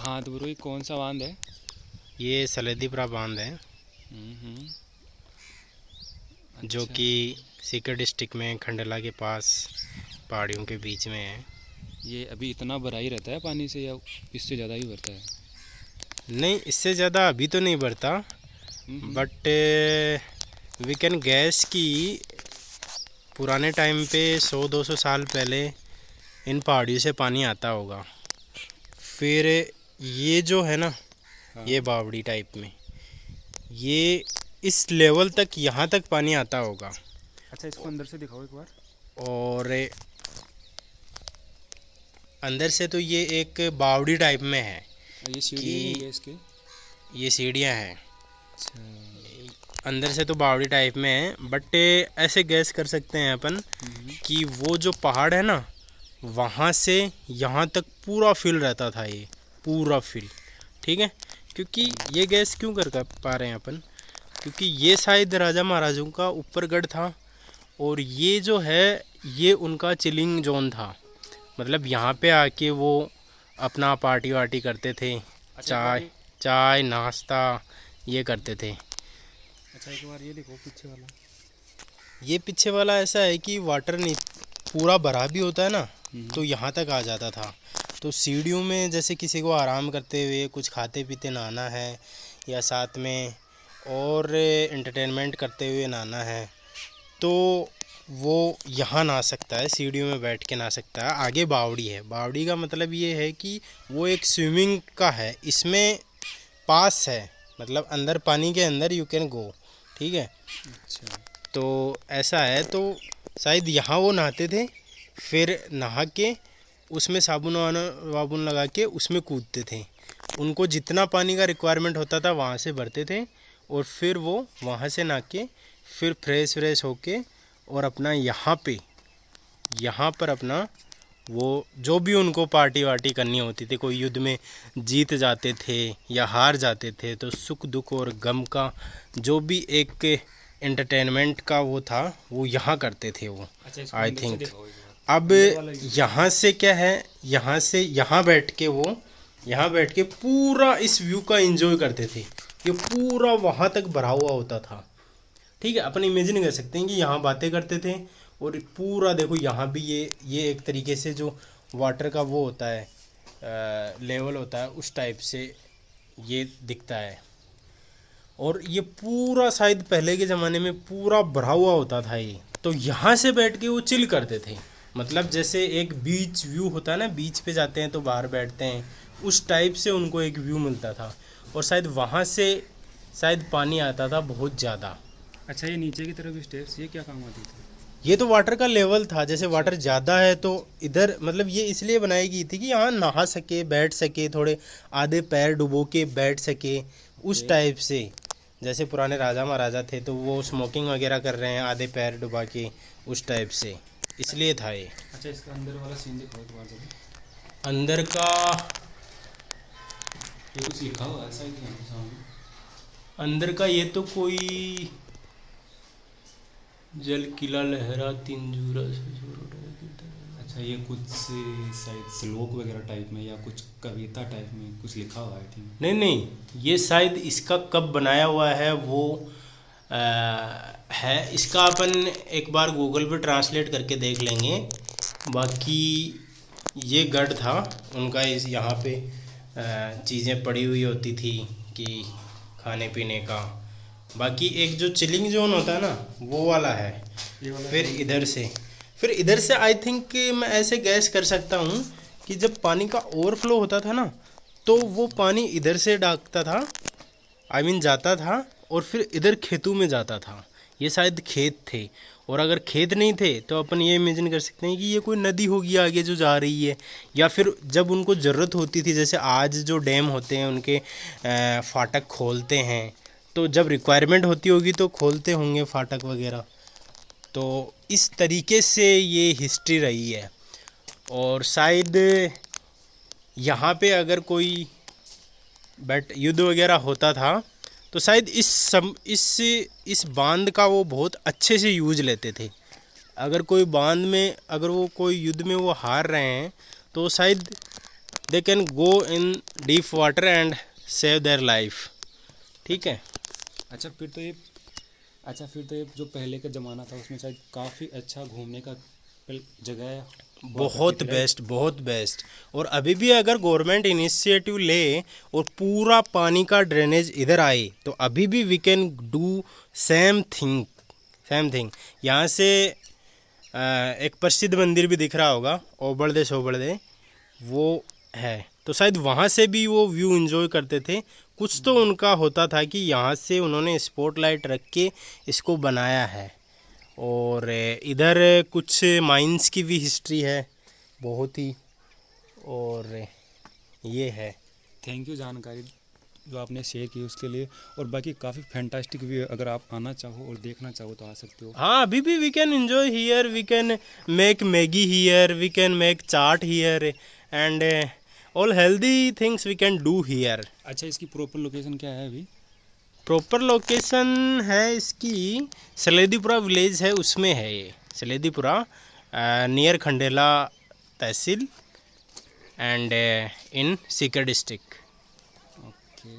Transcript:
हाँ तो ब्रो, ये कौन सा बांध है? ये सलेदीपुरा बांध है, हम्म। जो अच्छा। कि सीकर डिस्ट्रिक्ट में खंडला के पास पहाड़ियों के बीच में है। ये अभी इतना भरा ही रहता है पानी से, या इससे ज़्यादा ही भरता है? नहीं, इससे ज़्यादा अभी तो नहीं बढ़ता, हम्म। बट वी कैन गैस कि पुराने टाइम पे 100-200 साल पहले इन पहाड़ियों से पानी आता होगा। फिर ये जो है ना, हाँ। ये बावड़ी टाइप में, ये इस लेवल तक, यहाँ तक पानी आता होगा। अच्छा, इसको अंदर से दिखाओ एक बार। और अंदर से तो ये एक बावड़ी टाइप में है ये सीढ़ी नहीं है कि क्या इसके? ये सीढ़ियाँ हैं। अच्छा। अंदर से तो बावड़ी टाइप में है, बट ऐसे गैस कर सकते हैं अपन हम्म। कि वो जो पहाड़ है ना, वहाँ से यहाँ तक पूरा फिल रहता था, ये पूरा फिल। ठीक है, क्योंकि ये गैस क्यों कर पा रहे हैं अपन, क्योंकि ये शायद राजा महाराजों का ऊपर गढ़ था, और ये जो है ये उनका चिलिंग जोन था। मतलब यहाँ पे आके वो अपना पार्टी वार्टी करते थे, अच्छा, एक बार चाय ये। चाय नाश्ता ये करते थे। अच्छा, एक बार ये देखो पीछे वाला। ये पीछे वाला ऐसा है कि वाटर नहीं पूरा भरा भी होता है ना, हम्म। तो यहाँ तक आ जाता था। तो सीढ़ियों में जैसे किसी को आराम करते हुए कुछ खाते पीते नहाना है, या साथ में और एंटरटेनमेंट करते हुए नहाना है, तो वो यहाँ नहा सकता है, सीढ़ियों में बैठ के नहा सकता है। आगे बावड़ी है, बावड़ी का मतलब ये है कि वो एक स्विमिंग का है, इसमें पास है, मतलब अंदर पानी के अंदर यू कैन गो। ठीक है, अच्छा। तो ऐसा है, तो शायद यहाँ वो नहाते थे, फिर नहा के उसमें साबुन वाबुन लगा के उसमें कूदते थे। उनको जितना पानी का रिक्वायरमेंट होता था वहाँ से भरते थे, और फिर वो वहाँ से नहा के फिर फ्रेश व्रेश होके और अपना यहाँ पर अपना वो जो भी उनको पार्टी वार्टी करनी होती थी, कोई युद्ध में जीत जाते थे या हार जाते थे, तो सुख दुख और गम का जो भी एक एंटरटेनमेंट का वो था, वो यहाँ करते थे वो, अच्छा, इसको आई अंदर से थिंक। दिखाओ एक बार। अब अंदर वाला व्यू दिखाओ। यहाँ से क्या है, यहाँ से यहाँ बैठ के वो यहाँ बैठ के पूरा इस व्यू का एंजॉय करते थे। ये पूरा वहाँ तक भरा हुआ होता था। ठीक है, अपन इमेजिन कर सकते हैं कि यहाँ बातें करते थे, और पूरा देखो यहाँ भी ये एक तरीके से जो वाटर का वो होता है, लेवल होता है, उस टाइप से ये दिखता है। और ये पूरा शायद पहले के ज़माने में पूरा भरा हुआ होता था ये, तो यहाँ से बैठ के वो चिल करते थे। मतलब जैसे एक बीच व्यू होता है ना, बीच पे जाते हैं तो बाहर बैठते हैं, उस टाइप से उनको एक व्यू मिलता था। और शायद वहाँ से शायद पानी आता था बहुत ज़्यादा। अच्छा, ये नीचे की तरफ स्टेप्स, ये क्या काम आती थी? ये तो वाटर का लेवल था, जैसे अच्छा। वाटर ज़्यादा है तो इधर, मतलब ये इसलिए बनाई गई थी कि यहाँ नहा सके, बैठ सके, थोड़े आधे पैर डुबो के बैठ सके, उस ओके। टाइप से। जैसे पुराने राजा महाराजा थे तो वो स्मोकिंग वगैरह कर रहे हैं आधे पैर डुबा के, उस टाइप से, इसलिए था ये। अच्छा, इसका अंदर वाला सीन दिखाओ एक बार जरा। अंदर का ये कुछ लिखा हुआ है ऐसा ही यहाँ पे सामने? अंदर का ये तो कोई जल किला लहरा तिंजूरा से। अच्छा, ये कुछ शायद श्लोक वगैरह टाइप में या कुछ कविता टाइप में कुछ लिखा हुआ है, आई थिंक। नहीं नहीं, ये शायद इसका कब बनाया हुआ है वो आ, है, इसका अपन एक बार गूगल पे ट्रांसलेट करके देख लेंगे। बाकी ये गढ़ था उनका, इस यहाँ पे चीज़ें पड़ी हुई होती थी कि खाने पीने का। बाकी एक जो चिलिंग जोन होता है ना, वो वाला है। ये वाला फिर कौन सा इधर है? से फिर इधर से आई थिंक मैं ऐसे गैस कर सकता हूँ कि जब पानी का ओवरफ्लो होता था ना, तो वो पानी इधर से डाकता था, आई मीन जाता था, और फिर इधर खेतों में जाता था। ये शायद खेत थे, और अगर खेत नहीं थे तो अपन ये इमेजिन कर सकते हैं कि ये कोई नदी होगी आगे जो जा रही है, या फिर जब उनको ज़रूरत होती थी, जैसे आज जो डैम होते हैं उनके फाटक खोलते हैं, तो जब रिक्वायरमेंट होती होगी तो खोलते होंगे फाटक वगैरह। तो इस तरीके से ये हिस्ट्री रही है। और शायद यहाँ पे अगर कोई बट युद्ध वगैरह होता था, तो शायद इस बांध का वो बहुत अच्छे से यूज लेते थे। अगर कोई बांध में, अगर वो कोई युद्ध में वो हार रहे हैं, तो शायद they can go in deep water and save their life. ठीक है। अच्छा फिर तो ये जो पहले का ज़माना था उसमें शायद काफ़ी अच्छा घूमने का जगह हुआ करती बहुत थी, राइट? बेस्ट, बहुत बेस्ट। और अभी भी अगर गवर्नमेंट इनिशिएटिव ले और पूरा पानी का ड्रेनेज इधर आए तो अभी भी we can do same thing, same thing. यहाँ से एक प्रसिद्ध मंदिर भी दिख रहा होगा, ओबड़दे सोबड़दे, वो है। तो शायद वहाँ से भी वो व्यू एंजॉय करते थे। कुछ तो उनका होता था कि यहाँ से उन्होंने स्पॉटलाइट रख के इसको बनाया है। और इधर कुछ माइंस की भी हिस्ट्री है बहुत ही, और ये है। थैंक यू जानकारी जो आपने शेयर की उसके लिए। और बाकी काफ़ी फैंटास्टिक व्यू है, अगर आप आना चाहो और देखना चाहो तो आ सकते हो। हाँ, अभी भी we can enjoy here, we can make Maggi here, we can make chaat here and all healthy things we can do here. अच्छा इसकी प्रॉपर लोकेशन क्या है अभी? प्रॉपर लोकेशन है इसकी सलेदीपुरा विलेज है, उसमें है ये Saledipura, near Khandela tehsil and in Sikar district. Okay.